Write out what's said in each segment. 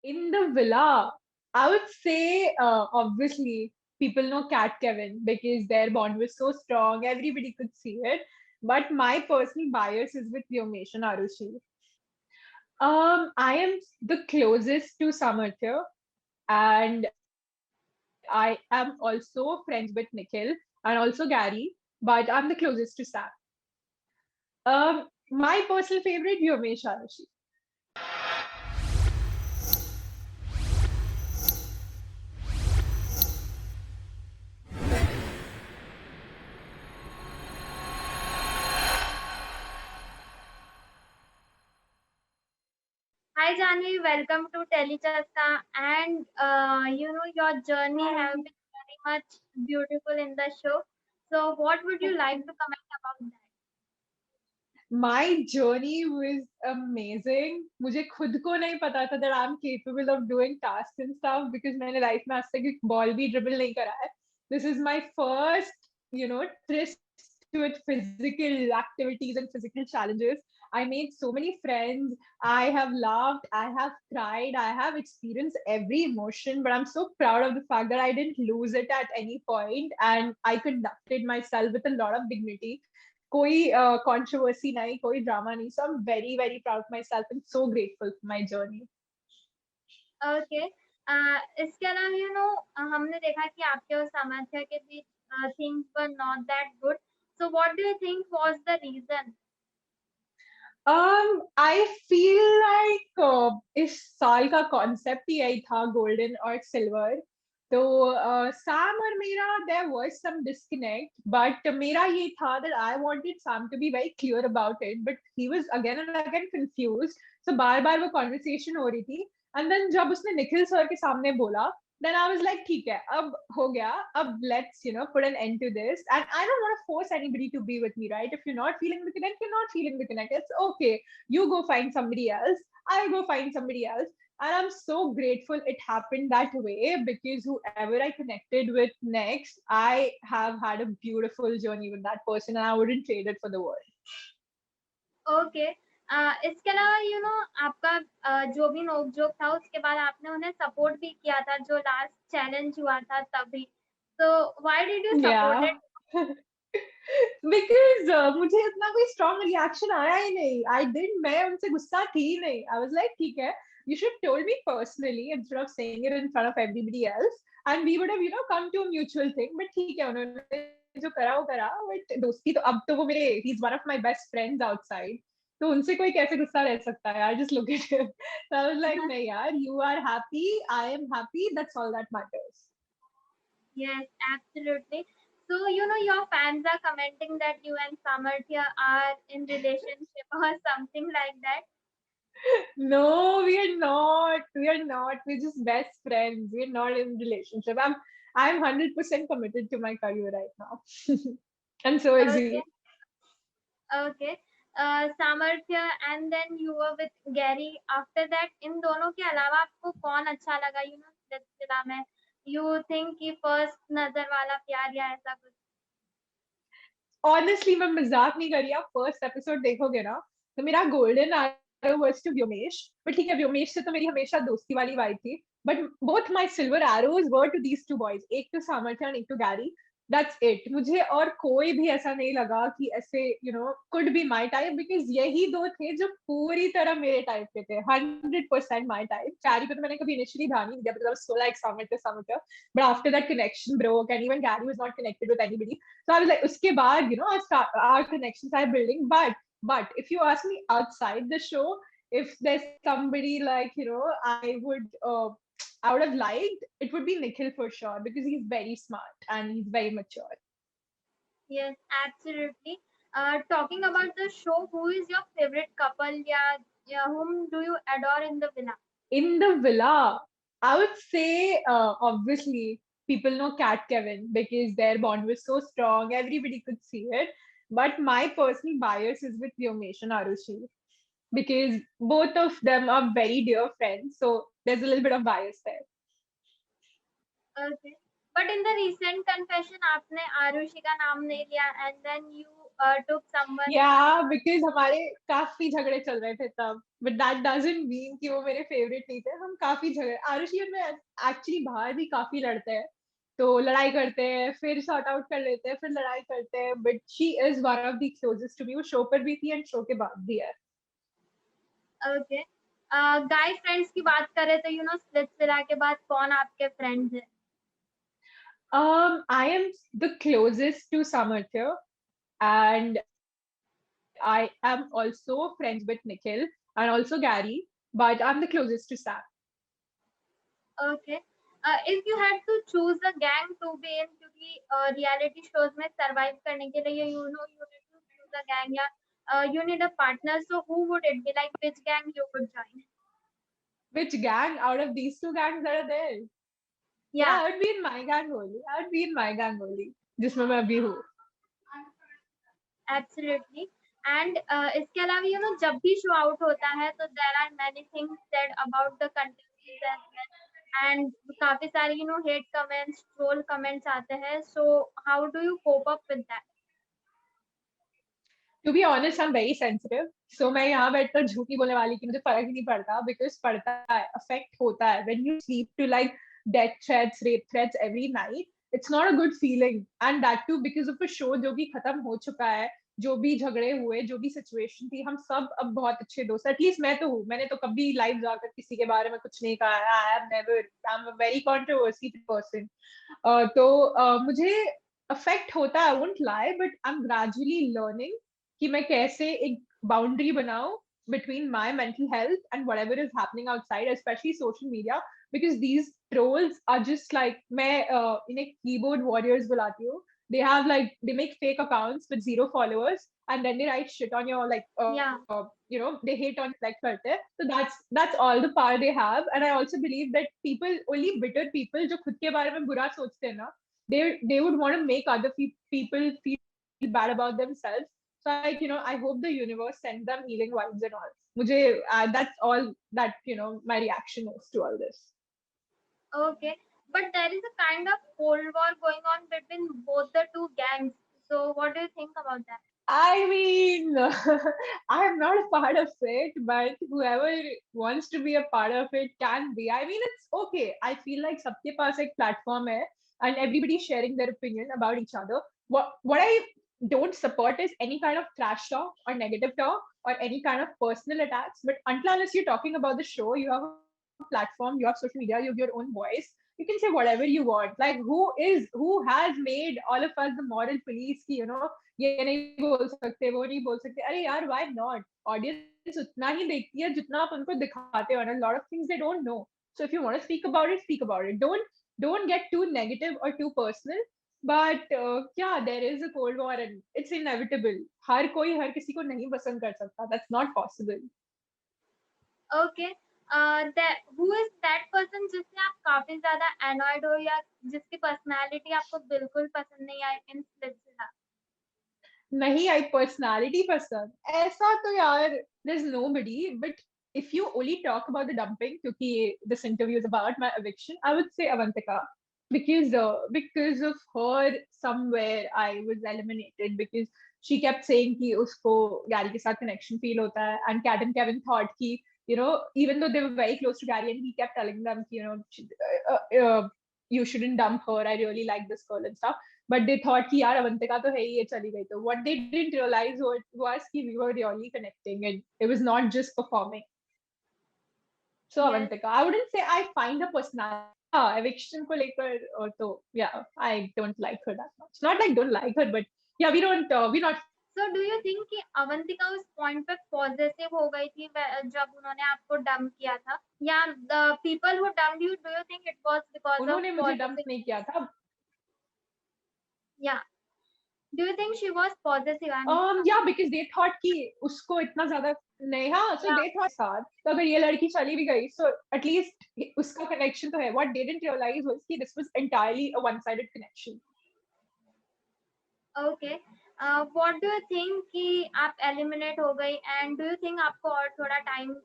In the villa, I would say obviously people know Cat Kevin because their bond was so strong, everybody could see it. But my personal bias is with Vyomesh and Arushi. I am the closest to Samarthya, and I am also friends with Nikhil and also Gary, but I'm the closest to Sam. My personal favorite, Vyomesh Arushi. Hi Janvi, welcome to Telechaska. And your journey have been very much beautiful in the show. So, what would you like to comment about that? My journey was amazing. मुझे खुद को नहीं पता था that I'm capable of doing tasks and stuff because मैंने life में आज तक एक बॉल भी ड्रिबल नहीं करा है. This is my first, tryst with physical activities and physical challenges. I made so many friends. I have laughed. I have cried. I have experienced every emotion, but I'm so proud of the fact that I didn't lose it at any point and I conducted myself with a lot of dignity. कोई controversy नहीं, कोई drama नहीं. So I'm very very proud of myself and so grateful for my journey. Okay. इसके अलावा हमने देखा कि आपके और सामर्थ्य के बीच things were not that good. So, what do you think was the reason? I feel like इस साल का कॉन्सेप्ट ही यही था, गोल्डन और सिल्वर. तो सैम और मेरा there was some disconnect, but मेरा ये था that I wanted Sam to be very clear about it, but he was again and again confused. So बार बार वो कॉन्वर्सेशन हो रही थी. And then जब उसने निखिल सर के सामने बोला, then I was like, ठीक है, अब हो गया, अब let's, put an end to this. And I don't want to force anybody to be with me, right? If you're not feeling the connect, you're not feeling the connect. It's okay. You go find somebody else. I'll go find somebody else. And I'm so grateful it happened that way because whoever I connected with next, I have had a beautiful journey with that person and I wouldn't trade it for the world. Okay. इसके अलावा आपका जो भी नोक-झोंक था उसके बाद आपने उन्हें सपोर्ट भी किया था जो लास्ट चैलेंज हुआ था तभी. तो why did you Yeah. Supported? Because मुझे इतना कोई स्ट्रॉन्ग रिएक्शन आया ही नहीं. आई डिड मैं उनसे गुस्सा थी ही नहीं. आई वाज लाइक ठीक है, you should have told me personally instead of saying it in front of everybody else, and we would have come to a mutual thing. But ठीक है, उन्होंने जो करा वो करा. बट दोस्ती तो अब तो वो मेरे he is one of my best friends outside. तो उनसे कोई कैसे गुस्सा रह सकता है यार. Just look at him. So I was like, नहीं यार, you are happy, I am happy, that's all that matters. Yes, absolutely. So, your fans are commenting that you and Samarthya are in relationship or something like that. No, we are not. We are not. We're just best friends. We're not in relationship. I'm 100% committed to my career right now. And so is Okay, he. okay. Samarthya and then you were with Gary. After that इन दोनों के अलावा आपको कौन अच्छा लगा सिलसिला में? यू थिंक कि फर्स्ट नजर वाला प्यार या ऐसा कुछ? Honestly, मैं मजाक नहीं कर रही. आप फर्स्ट एपिसोड देखोगे ना, तो मेरा golden arrow was to Vyomesh. But ठीक है, व्योमेश से तो मेरी हमेशा दोस्ती वाली वाई थी. But both my silver arrows were to these two boys, एक तो सामर्थ्य और एक तो गैरी. That's it. मुझे और कोई भी ऐसा नहीं लगा कि ऐसे could be my type, because यही दो थे जो पूरी तरह मेरे टाइप के थे. 100% माई टाइप. गैरी को तो मैंने कभी इनिशियली ध्यान नहीं दिया बिकॉज सो लाइक सामर्थ्य सामर्थ्य. But after that connection broke and even Gary was not connected with anybody. So I was like, uske baad, our connections are building. But if you ask me outside the show, if there's somebody like, I would have liked, it would be Nikhil for sure because he's very smart and he's very mature. Yes, absolutely. Talking about the show, who is your favorite couple? Yeah, whom do you adore in the villa? In the villa, I would say, obviously, people know Cat Kevin because their bond was so strong, everybody could see it. But my personal bias is with Vyomesh and Arushi because both of them are very dear friends. So there's a little bit of bias there. Okay. But in the recent confession, आपने आरुषि का नाम नहीं लिया, and then you took someone. Yeah, because हमारे काफी झगड़े चल रहे थे तब, but that doesn't mean कि वो मेरे फेवरेट नहीं थे. हम काफी झगड़े, आरुषि और मैं एक्चुअली बाहर भी काफी लड़ते हैं, तो लड़ाई करते हैं, फिर सॉर्ट आउट कर लेते हैं, फिर लड़ाई करते हैं. But she is one of the closest to me. वो शो पर भी थी एंड शो के बाद भी है. ओके, गाय फ्रेंड्स की बात करें तो स्प्लिट्सविला के बाद कौन आपके फ्रेंड्स है? I am the closest to Samarthya, and I am also friends with Nikhil and also Gary, but I'm the closest to Sam. Okay, if you had to choose a gang to be in, क्योंकि reality shows में survive करने के लिए you need to choose a gang, या you need a partner, so who would it be, like which gang you would join? Which gang out of these two gangs that are there? Yeah, Yeah, I would be in my gang only. I would be in my gang only. जिसमें मैं अभी हूँ. Absolutely. And इसके अलावा जब भी show out होता है तो there are many things said about the contestants as well, and काफी सारे हेट कमेंट्स, ट्रोल कमेंट्स आते हैं. So how do you cope up with that? To be honest, I'm very sensitive. So मैं यहाँ बैठकर झूठ नहीं बोलने वाली कि मुझे फर्क ही नहीं पड़ता, because पड़ता है, affect होता है. When you sleep to like death threats, rape threats every night, it's not a good feeling. And that too because of a show जो भी खत्म हो चुका है, जो भी झगड़े हुए, जो भी सिचुएशन थी, हम सब अब बहुत अच्छे दोस्त. एटलीस्ट मैं तो हूँ. मैंने तो कभी लाइव जाकर किसी के बारे में कुछ नहीं कहा है. I have never, I am a very controversy person. तो मुझे अफेक्ट होता है, I won't lie, but I am gradually learning कि मैं कैसे एक बाउंड्री बनाऊं between my mental health and whatever is happening outside, especially social media, because these trolls are just like, मैं इन्हें keyboard warriors बुलाती हूँ. They have like, they make fake accounts with 0 followers and then they write shit on your like या they hate on like करते हैं. So that's all the power they have. And I also believe that people, only bitter people जो खुद के बारे में बुरा सोचते हैं ना, they would want to make other people feel bad about themselves. So like, I hope the universe sends them healing vibes and all. मुझे that's all that my reaction is to all this. Okay, but there is a kind of cold war going on between both the two gangs. So what do you think about that? I mean, I'm not a part of it, but whoever wants to be a part of it can be. I mean, it's okay. I feel like सबके पास एक platform है, and everybody sharing their opinion about each other. What I don't support is any kind of trash talk or negative talk or any kind of personal attacks. But until unless you're talking about the show, you have a platform, you have social media, you have your own voice. You can say whatever you want. Like who has made all of us the moral police ki, ये नहीं बोल सकते, वो नहीं बोल सकते. अरे यार, why not? Audience उतना ही देखती है जितना आप उनको दिखाते हो. And a lot of things they don't know. So if you want to speak about it, speak about it. Don't get too negative or too personal. But yeah, there is a cold war and it's inevitable. हर कोई हर किसी को नहीं पसंद कर सकता. That's not possible. Okay, who is that person जिससे आप काफी ज्यादा annoyed हो, या जिसकी personality आपको बिल्कुल पसंद नहीं आई in Splitsvilla? नहीं आई पर्सनालिटी पसंद, ऐसा तो यार there's nobody. But if you only talk about the dumping, क्योंकि this interview is about my eviction, I would say Avantika, because of her somewhere I was eliminated because she kept saying कि उसको Gary के साथ connection feel होता है. And Kat and Kevin thought कि even though they were very close to Gary and he kept telling them कि you shouldn't dump her, I really like this girl and stuff. But they thought कि यार अवंतिका तो है ही, ये चली गई. तो what they didn't realize was कि we were really connecting and it was not just performing. So Yes. Avantika, I wouldn't say I find a personality. Eviction को लेकर तो yeah, I don't like her that much. Not like don't like her, but yeah, we're not. So do you think कि अवंतिका उस point पे possessive हो गई थी जब उन्होंने आपको dump किया था, या the people who dumped you, do you think it was because of उन्होंने मुझे डंप possessive? नहीं किया था. Yeah. Do you think she was possessive? Yeah, because they thought कि उसको इतना ज्यादा नहीं. हाँ, so Yeah. they thought साथ, तो अगर ये लड़की चली भी गई, so at least उसका connection तो है. What they didn't realize was कि this was entirely a one-sided connection. Okay. What do you think कि आप eliminate हो गई, and do you think आपको और थोड़ा time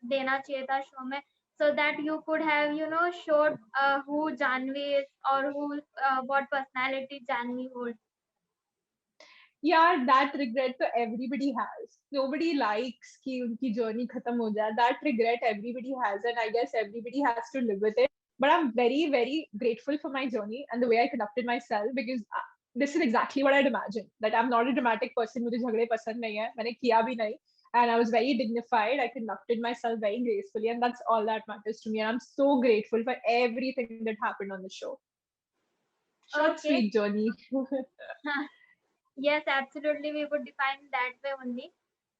देना चाहिए था show में, so that you could have showed who Janvi is, or what personality Janvi holds? यार that regret तो everybody has. Nobody likes कि उनकी journey खत्म हो जाए. That regret everybody has, and I guess everybody has to live with it. But I'm very, very grateful for my journey and the way I conducted myself, because this is exactly what I'd imagined. That I'm not a dramatic person. मुझे झगड़े पसंद नहीं है. मैंने किया भी नहीं. And I was very dignified. I conducted myself very gracefully, and that's all that matters to me. And I'm so grateful for everything that happened on the show. Short, Okay. sweet journey. Yes, absolutely. We would define that way only.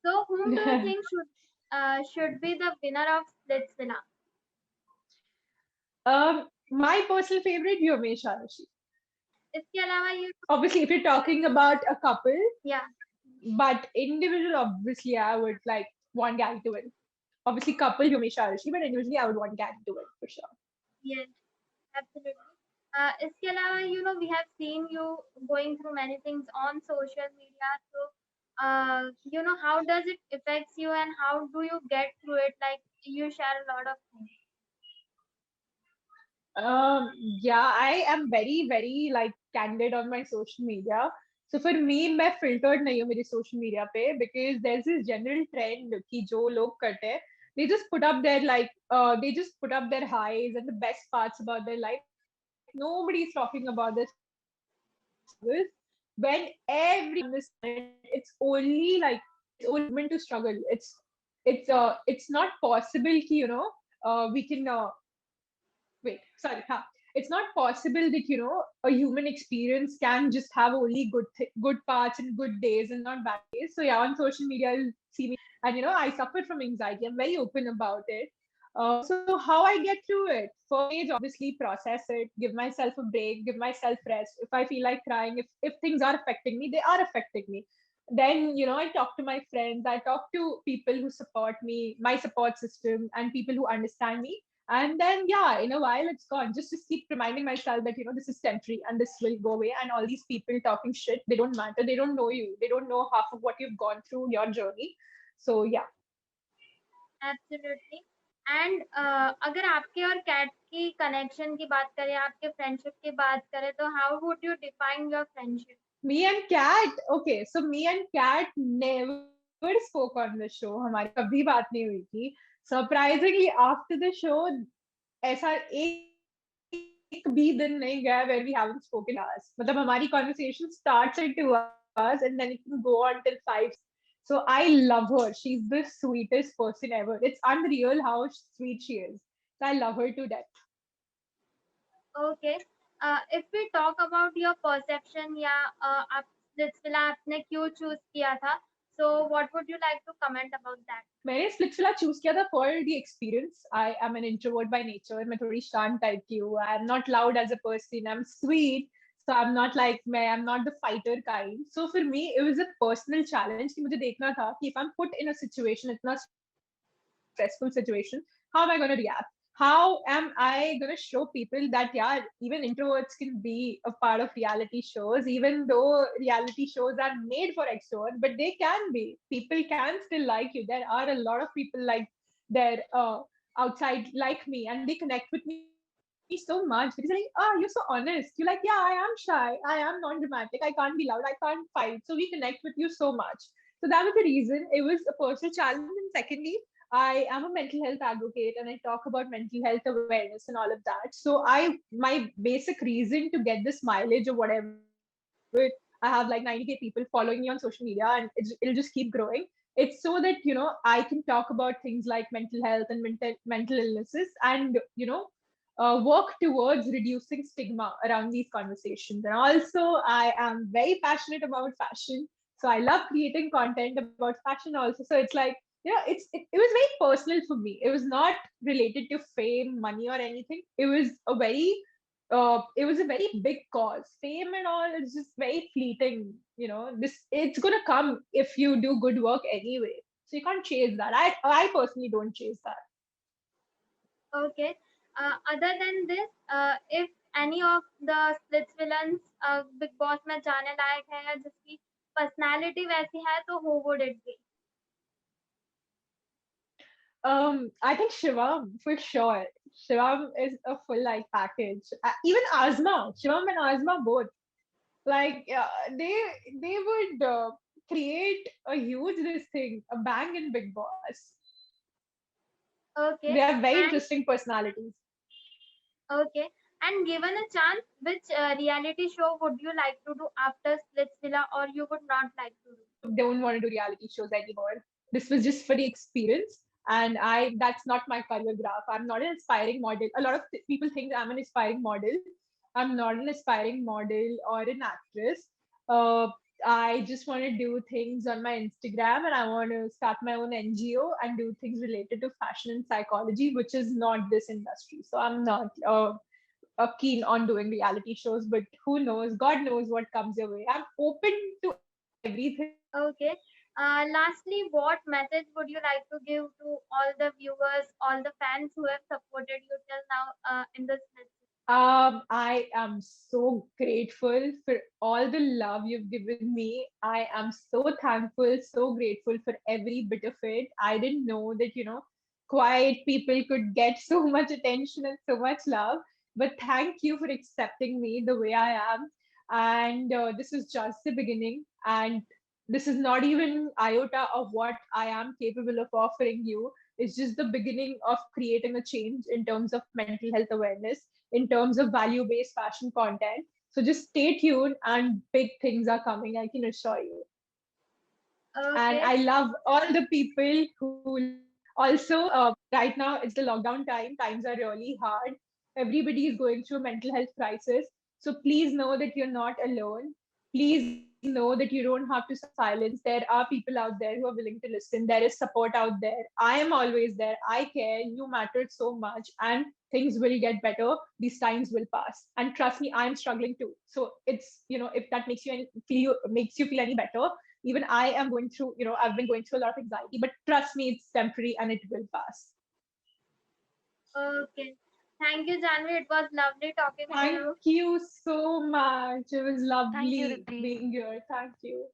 So, whom do you think should be the winner of Splitsvilla? My personal favorite, Yomesh Arashi. इसके अलावा you Obviously, if you're talking about a couple, yeah. but individual, obviously, I would like want Gary to win. Obviously, couple, Yomesh Arashi, but individually, I would want Gary to win for sure. Yes, absolutely. इसके अलावा we have seen you going through many things on social media. So how does it affects you and how do you get through it? Like you share a lot of things. Yeah, I am very, very like candid on my social media. So for me, मैं filtered नहीं हूँ मेरी social media पे, because there's this general trend कि जो लोग करते हैं, they just put up their they just put up their highs and the best parts about their life. Nobody's talking about this when every on this planet, it's only like it's only meant to struggle. It's not possible कि we can wait, sorry, it's not possible that a human experience can just have only good parts and good days and not bad days. So yeah, on social media you'll see me, and I suffer from anxiety. I'm very open about it. So how I get through it? First stage, obviously, process it, give myself a break, give myself rest. If I feel like crying, if things are affecting me, they are affecting me. Then I talk to my friends, I talk to people who support me, my support system, and people who understand me. And then, yeah, in a while it's gone. Just keep reminding myself that this is temporary and this will go away. And all these people talking shit, they don't matter. They don't know you. They don't know half of what you've gone through your journey. So yeah. Absolutely. And अगर आपके और cat की connection की बात करें, आपके friendship की बात करें, तो how would you define your friendship? Me and Kat, okay, so me and Kat never spoke on the show. हमारी कभी बात नहीं हुई थी. Surprisingly, after the show, ऐसा एक भी दिन नहीं गया where we haven't spoken us. मतलब हमारी conversation starts at 2 hours and then it can go on till 5. So I love her. She's the sweetest person ever. It's unreal how sweet she is. So I love her to death. Okay. If we talk about your perception या आप Splitsvilla आपने क्यों choose किया था, so what would you like to comment about that? मैंने Splitsvilla choose किया था for the experience. I am an introvert by nature. मैं थोड़ी शांत type की हूँ. I am not loud as a person. I'm sweet. So I'm not like I'm not the fighter kind. So for me, it was a personal challenge कि मुझे देखना था कि if I'm put in a situation, इतना stressful situation, how am I going to react? How am I going to show people that, yeah, even introverts can be a part of reality shows, even though reality shows are made for extroverts, but they can be. People can still like you. There are a lot of people like they're outside like me, and they connect with me so much because they're like, oh, you're so honest. You're like, yeah, I am shy. I am non-dramatic. I can't be loud. I can't fight. So we connect with you so much. So that was the reason. It was a personal challenge. And secondly, I am a mental health advocate and I talk about mental health awareness and all of that. So my basic reason to get this mileage or whatever, I have like 90K people following me on social media and it'll just keep growing. It's so that, I can talk about things like mental health and mental illnesses and, work towards reducing stigma around these conversations. And also, I am very passionate about fashion. So I love creating content about fashion also. So it's like, it was very personal for me. It was not related to fame, money, or anything. It was a very big cause. Fame and all is just very fleeting. It's gonna come if you do good work anyway. So you can't chase that. I personally don't chase that. Okay. Other than this, if any of the Splitsvillans Big Boss में जाने लायक है या जिसकी personality वैसी है, तो who would it be? I think Shivam for sure. Shivam is a full package. Even Azma, Shivam and Azma both. Like they would create a huge this thing, a bang in Big Boss. They Okay, have very and interesting personalities. okay, and given a chance, which reality show would you like to do after Splitsvilla, or you would not like to do? Don't want to do reality shows anymore. This was just for the experience. And that's not my career graph. I'm not an aspiring model. A lot of people think I'm an aspiring model. I'm not an aspiring model or an actress. Uh, I just want to do things on my Instagram, and I want to start my own NGO and do things related to fashion and psychology, which is not this industry. So I'm not keen on doing reality shows, but who knows? God knows what comes your way. I'm open to everything. Okay. Lastly, what message would you like to give to all the viewers, all the fans who have supported you till now in this message? I am so grateful for all the love you've given me. I am so thankful, so grateful for every bit of it. I didn't know that, quiet people could get so much attention and so much love. But thank you for accepting me the way I am. And this is just the beginning. And this is not even iota of what I am capable of offering you. It's just the beginning of creating a change in terms of mental health awareness, in terms of value based fashion content. So just stay tuned and big things are coming, I can assure you. And Okay. I love all the people who also, right now it's the lockdown time, times are really hard. Everybody is going through a mental health crisis. So please know that you're not alone. Please know that you don't have to silence. There are people out there who are willing to listen. There is support out there. I am always there. I care. You matter so much, and things will get better. These times will pass. And trust me, I'm struggling too. So it's, if that makes you feel any better, even I am going through, I've been going through a lot of anxiety, but trust me, it's temporary and it will pass. Okay. Thank you, Janvi. It was lovely talking to Thank you. you so much. It was Thank you, lovely Riddhi. being here. Thank you.